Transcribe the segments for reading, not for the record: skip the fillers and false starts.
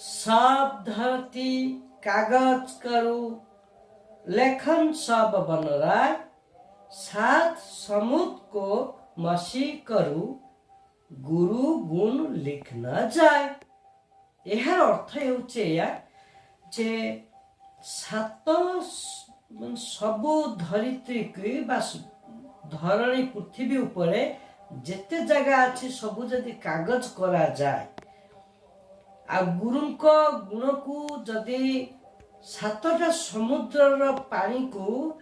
सब धरती कागज करू, लेखन सब बनराय, सात समुद्र को मसी करू, गुरु गुण लिख न जाए। यार अर्थ हेउचे या जे सात सबु धरित्री की बास धरणी पृथ्वी उपरे जेते जगह अच्छी सबू जदि कागज करा जाए आ गुरुंको गुण को जदि सातटा समुद्र पानी को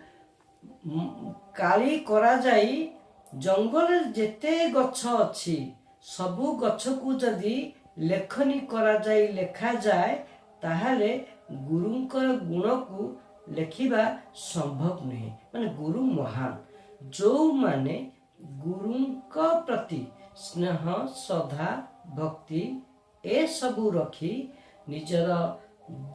काली करा जाई, जंगल जेते गछ अच्छी सबू गछ को जदि लेखनी करा जाई लेखा जाए ताहले गुरुंकर गुण को लेखिबा संभव नहीं। माने गुरु महान, जो माने गुरुंक प्रति स्नेह श्रद्धा भक्ति ए सबू रखी निजर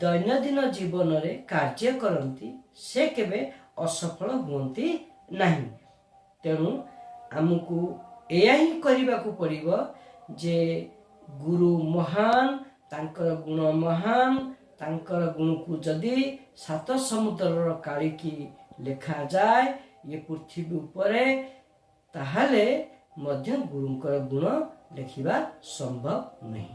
दैनंदिन जीवन रे कार्य करती से केबे असफल हुअंती नहीं। तेणु आमको एया ही करने को पड़िबो जे गुरु महान, तांकर गुण महान, तांकर गुण को जदि सात समुद्र काली की लेखा जाए ये पृथ्वी उपरे ताहले मध्य गुरुंकर गुण लेखिबा संभव नहीं।